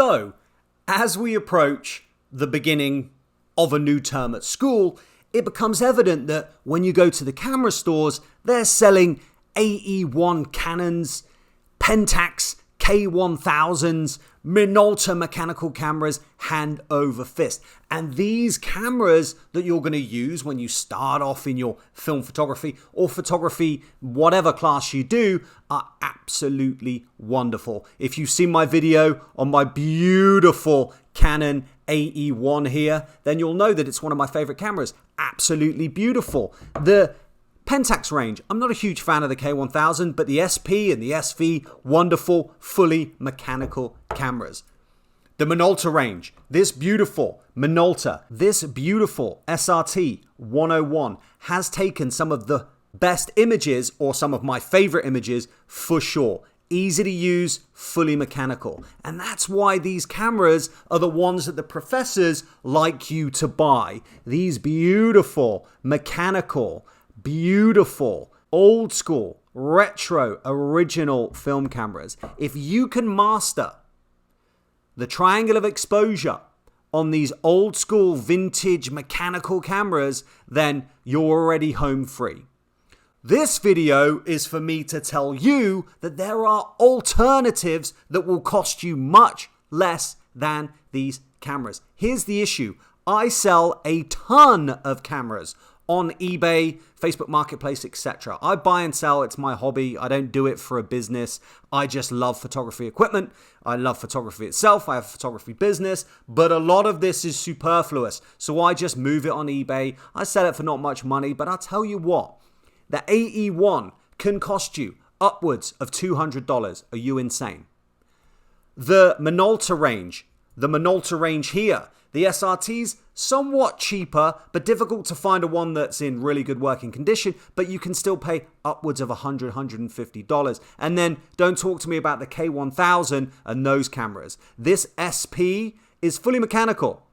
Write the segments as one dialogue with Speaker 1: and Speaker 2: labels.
Speaker 1: So, as we approach the beginning of a new term at school, it becomes evident that when you go to the camera stores, they're selling AE1 Canons, Pentax K1000s, Minolta mechanical cameras hand over fist. And these cameras that you're going to use when you start off in your film photography or photography, whatever class you do, are absolutely wonderful. If you've seen my video on my beautiful Canon AE1 here, then you'll know that it's one of my favorite cameras. Absolutely beautiful. The Pentax range, I'm not a huge fan of the K1000, but the SP and the SV, wonderful, fully mechanical cameras. The Minolta range, this beautiful Minolta, this beautiful SRT 101 has taken some of the best images, or some of my favorite images for sure. Easy to use, fully mechanical. And that's why these cameras are the ones that the professors like you to buy. These beautiful, mechanical, beautiful, old school, retro, original film cameras. If you can master the triangle of exposure on these old school, vintage, mechanical cameras, then you're already home free. This video is for me to tell you that there are alternatives that will cost you much less than these cameras. Here's the issue. I sell a ton of cameras on eBay, Facebook Marketplace, etc. I buy and sell. It's my hobby. I don't do it for a business. I just love photography equipment. I love photography itself. I have a photography business, but a lot of this is superfluous. So I just move it on eBay. I sell it for not much money, but I'll tell you what, the AE1 can cost you upwards of $200. Are you insane? The Minolta range here, the SRTs, somewhat cheaper, but difficult to find a one that's in really good working condition, but you can still pay upwards of $100, $150. And then don't talk to me about the K1000 and those cameras. This SP is fully mechanical.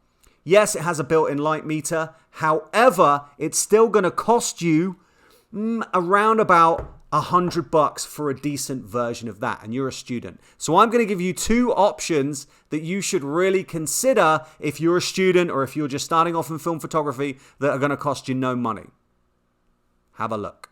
Speaker 1: Yes, it has a built-in light meter. However, it's still going to cost you around about $100 for a decent version of that, and you're a student. So I'm going to give you two options that you should really consider if you're a student or if you're just starting off in film photography that are going to cost you no money. Have a look.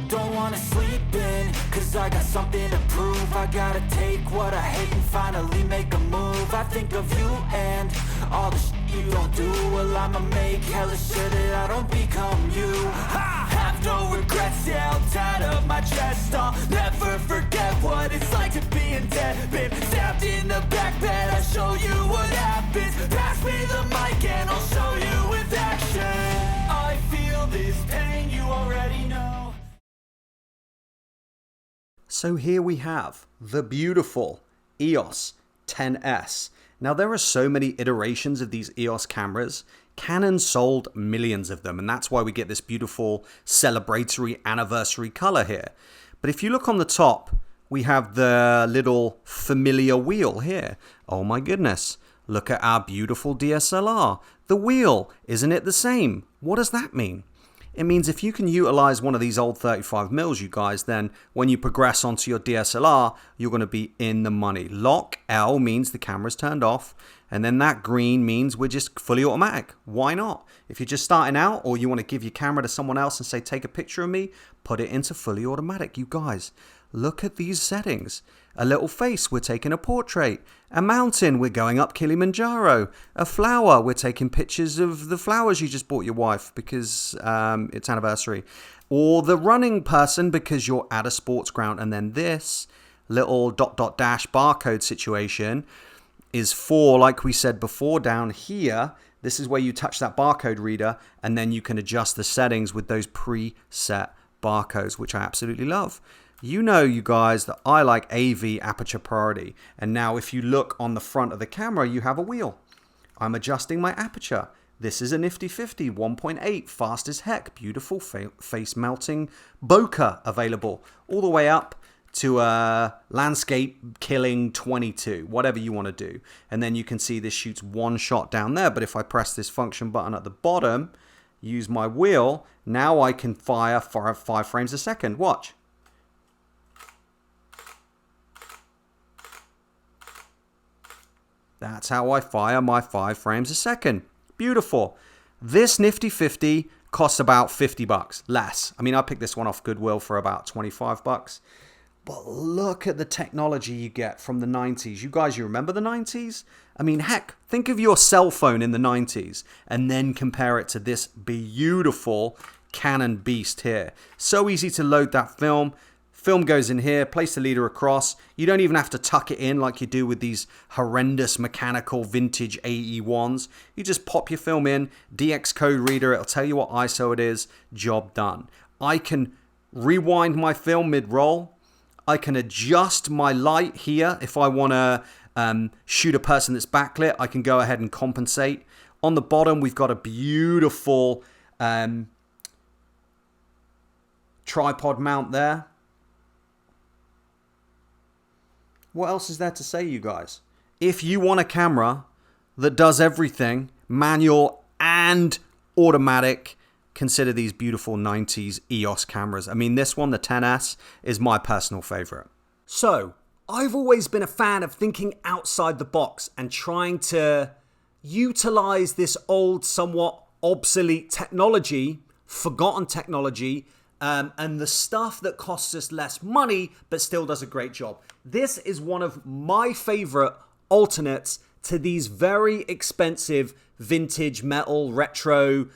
Speaker 2: Don't wanna sleep in, cause I got something to prove. I gotta take what I hate and finally make a move. I think of you and all the shit you don't do. Well, I'ma make hella sure that I don't become you. I have no regrets, yeah, I'll tie up my chest. I'll never forget what it's like to be in debt. Been stabbed in the back bed, I'll show you what happens. Pass me the mic and I'll show you with action. I feel this pain, you already know.
Speaker 1: So here we have the beautiful EOS 10S. Now there are so many iterations of these EOS cameras. Canon sold millions of them, and that's why we get this beautiful celebratory anniversary color here. But if you look on the top, we have the little familiar wheel here. Oh my goodness, look at our beautiful DSLR. The wheel, isn't it the same? What does that mean? It means if you can utilize one of these old 35mm, you guys, then when you progress onto your DSLR, you're going to be in the money. Lock L means the camera's turned off, and then that green means we're just fully automatic. Why not? If you're just starting out or you want to give your camera to someone else and say, take a picture of me, put it into fully automatic. You guys, look at these settings. A little face, we're taking a portrait. A mountain, we're going up Kilimanjaro. A flower, we're taking pictures of the flowers you just bought your wife because it's anniversary. Or the running person because you're at a sports ground. And then this little ... barcode situation is for, like we said before down here, this is where you touch that barcode reader and then you can adjust the settings with those preset barcodes, which I absolutely love. You know, you guys, that I like AV, aperture priority. And now if you look on the front of the camera, you have a wheel. I'm adjusting my aperture. This is a nifty 50, 1.8, fast as heck. Beautiful face melting bokeh available all the way up to landscape killing 22, whatever you want to do. And then you can see this shoots one shot down there. But if I press this function button at the bottom, use my wheel, now I can fire for 5 frames a second. Watch. That's how I fire my 5 frames a second. Beautiful. This nifty 50 costs about $50 less. I mean, I picked this one off Goodwill for about $25. But look at the technology you get from the 90s. You guys, you remember the 90s? I mean, heck, think of your cell phone in the 90s and then compare it to this beautiful Canon beast here. So easy to load that film. Film goes in here, place the leader across. You don't even have to tuck it in like you do with these horrendous mechanical vintage AE1s. You just pop your film in, DX code reader, it'll tell you what ISO it is, job done. I can rewind my film mid-roll. I can adjust my light here. If I want to shoot a person that's backlit, I can go ahead and compensate. On the bottom, we've got a beautiful tripod mount there. What else is there to say, you guys? If you want a camera that does everything, manual and automatic, consider these beautiful 90s EOS cameras. I mean, this one, the 10S, is my personal favorite. So, I've always been a fan of thinking outside the box and trying to utilize this old, somewhat obsolete technology, forgotten technology, and the stuff that costs us less money but still does a great job. This is one of my favorite alternates to these very expensive vintage metal retro,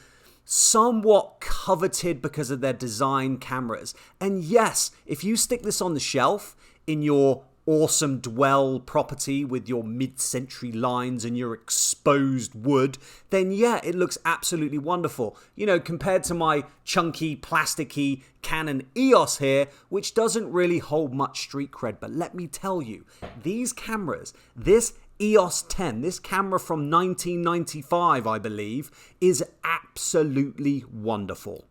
Speaker 1: somewhat coveted because of their design cameras. And yes, if you stick this on the shelf in your awesome dwell property with your mid-century lines and your exposed wood, then yeah, it looks absolutely wonderful. You know, compared to my chunky, plasticky Canon EOS here, which doesn't really hold much street cred. But let me tell you, these cameras, this EOS 10, this camera from 1995, I believe, is absolutely wonderful.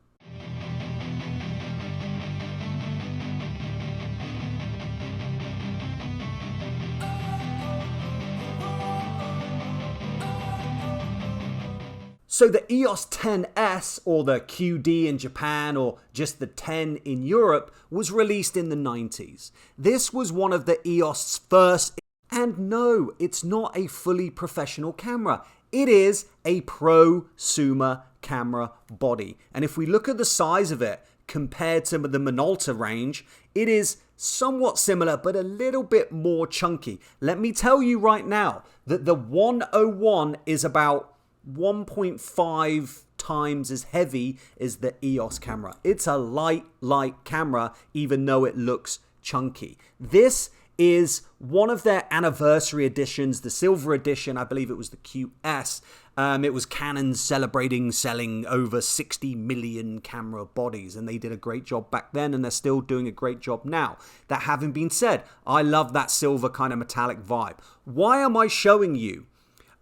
Speaker 1: So the EOS 10S, or the QD in Japan, or just the 10 in Europe, was released in the 90s. This was one of the EOS's first, and no, it's not a fully professional camera. It is a prosumer camera body. And if we look at the size of it compared to the Minolta range, it is somewhat similar, but a little bit more chunky. Let me tell you right now that the 101 is about 1.5 times as heavy as the EOS camera. It's a light camera, even though it looks chunky. This is one of their anniversary editions, the silver edition. I believe it was the QS. It was Canon celebrating selling over 60 million camera bodies, and they did a great job back then, and they're still doing a great job now. That having been said, I love that silver kind of metallic vibe. Why am I showing you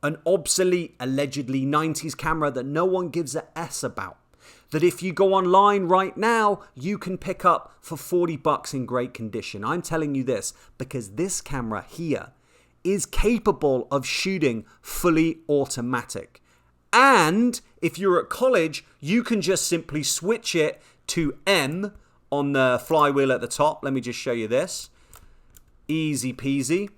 Speaker 1: an obsolete, allegedly 90s camera that no one gives a S about? That if you go online right now, you can pick up for $40 in great condition. I'm telling you this because this camera here is capable of shooting fully automatic. And if you're at college, you can just simply switch it to M on the flywheel at the top. Let me just show you this. Easy peasy.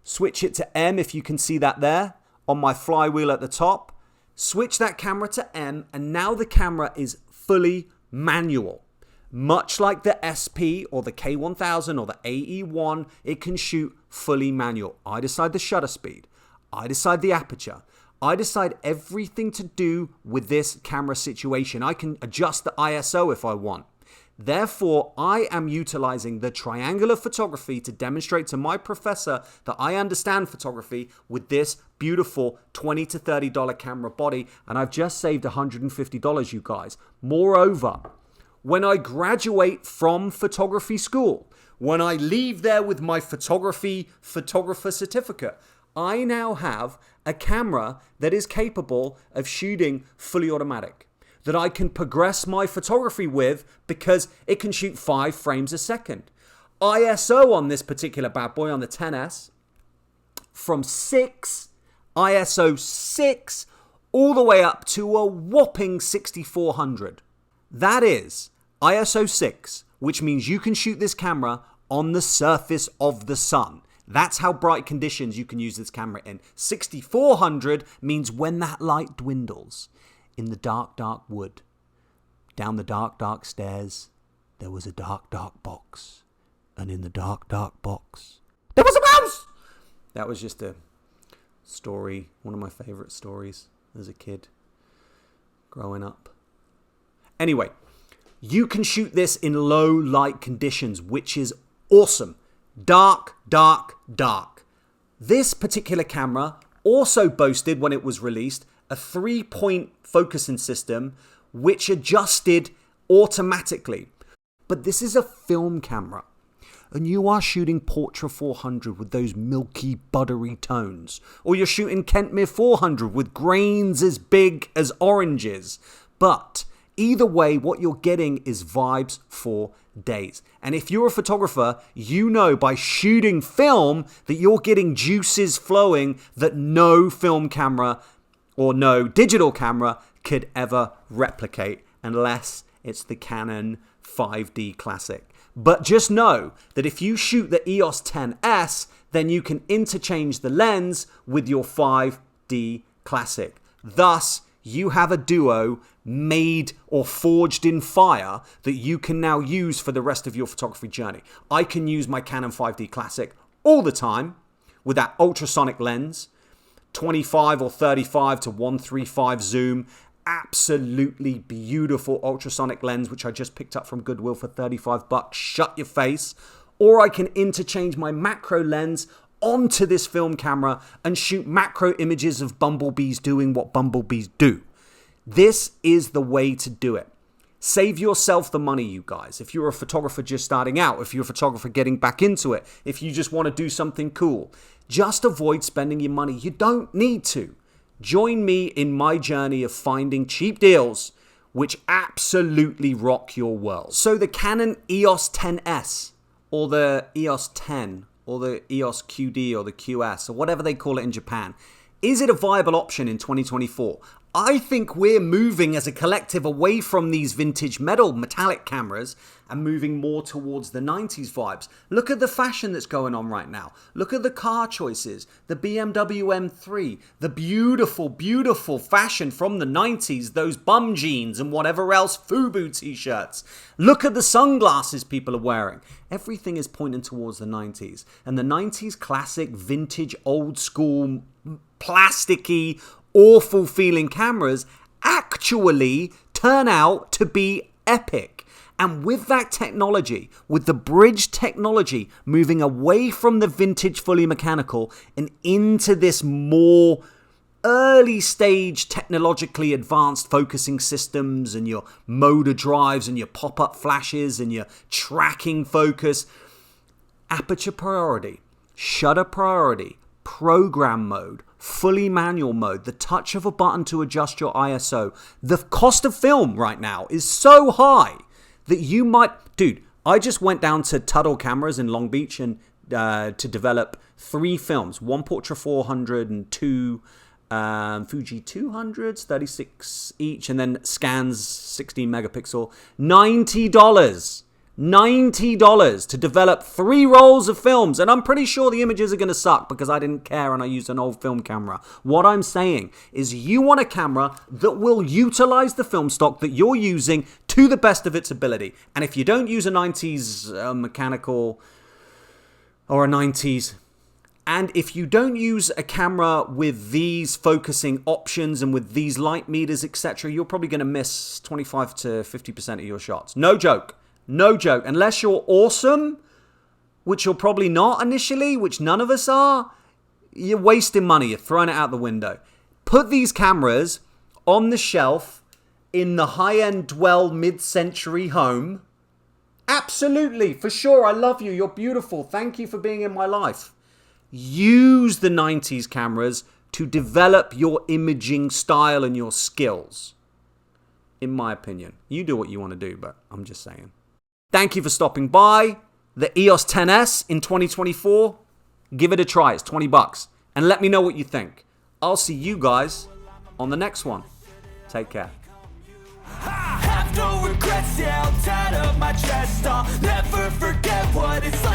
Speaker 1: Switch it to M if you can see that there on my flywheel at the top. Switch that camera to M, and now the camera is fully manual. Much like the SP or the K1000 or the AE1, it can shoot fully manual. I decide the shutter speed. I decide the aperture. I decide everything to do with this camera situation. I can adjust the ISO if I want. Therefore, I am utilizing the triangular photography to demonstrate to my professor that I understand photography with this beautiful $20 to $30 camera body, and I've just saved $150, you guys. Moreover, when I graduate from photography school, when I leave there with my photographer certificate, I now have a camera that is capable of shooting fully automatic, that I can progress my photography with because it can shoot 5 frames a second. ISO on this particular bad boy, on the 10S, from ISO 6, all the way up to a whopping 6400. That is ISO 6, which means you can shoot this camera on the surface of the sun. That's how bright conditions you can use this camera in. 6400 means when that light dwindles. In the dark, dark wood, down the dark, dark stairs, there was a dark, dark box. And in the dark, dark box, there was a mouse! That was just a story, one of my favorite stories as a kid growing up. Anyway, you can shoot this in low light conditions, which is awesome. Dark, dark, dark. This particular camera also boasted, when it was released, a 3-point focusing system which adjusted automatically. But this is a film camera, and you are shooting Portra 400 with those milky, buttery tones, or you're shooting Kentmere 400 with grains as big as oranges. But either way, what you're getting is vibes for days. And if you're a photographer, you know by shooting film that you're getting juices flowing that no film camera or no digital camera could ever replicate, unless it's the Canon 5D Classic. But just know that if you shoot the EOS 10S, then you can interchange the lens with your 5D Classic. Thus, you have a duo made or forged in fire that you can now use for the rest of your photography journey. I can use my Canon 5D Classic all the time with that ultrasonic lens, 25 or 35 to 135 zoom, absolutely beautiful ultrasonic lens, which I just picked up from Goodwill for $35. Shut your face. Or I can interchange my macro lens onto this film camera and shoot macro images of bumblebees doing what bumblebees do. This is the way to do it. Save yourself the money, you guys. If you're a photographer just starting out, if you're a photographer getting back into it, if you just want to do something cool, just avoid spending your money. You don't need to. Join me in my journey of finding cheap deals which absolutely rock your world. So the Canon EOS 10S or the EOS 10 or the EOS QD or the QS or whatever they call it in Japan, is it a viable option in 2024? I think we're moving as a collective away from these vintage metallic cameras and moving more towards the 90s vibes. Look at the fashion that's going on right now. Look at the car choices, the BMW M3, the beautiful, beautiful fashion from the 90s, those bum jeans and whatever else, FUBU t-shirts. Look at the sunglasses people are wearing. Everything is pointing towards the 90s. And the 90s classic, vintage, old school, plasticky, awful feeling cameras actually turn out to be epic. And with that technology, with the bridge technology moving away from the vintage fully mechanical and into this more early stage technologically advanced focusing systems and your motor drives and your pop-up flashes and your tracking focus, aperture priority, shutter priority, program mode, fully manual mode, the touch of a button to adjust your ISO. The cost of film right now is so high that you might... Dude, I just went down to Tuttle Cameras in Long Beach and to develop 3 films. 1 Portra 400 and 2 Fuji 200s, 36 each, and then scans 16 megapixel. $90 to develop 3 rolls of films, and I'm pretty sure the images are going to suck because I didn't care and I used an old film camera. What I'm saying is you want a camera that will utilize the film stock that you're using to the best of its ability. And if you don't use a 90s mechanical or a 90s, and if you don't use a camera with these focusing options and with these light meters, etc., you're probably going to miss 25 to 50% of your shots. No joke. No joke. Unless you're awesome, which you're probably not initially, which none of us are, you're wasting money. You're throwing it out the window. Put these cameras on the shelf in the high-end dwell mid-century home. Absolutely, for sure. I love you. You're beautiful. Thank you for being in my life. Use the 90s cameras to develop your imaging style and your skills. In my opinion. You do what you want to do, but I'm just saying. Thank you for stopping by. The EOS 10S in 2024. Give it a try. It's $20. And let me know what you think. I'll see you guys on the next one. Take care.
Speaker 2: I have no regrets, yeah, I'll tie up my chest. I'll never forget what it's like.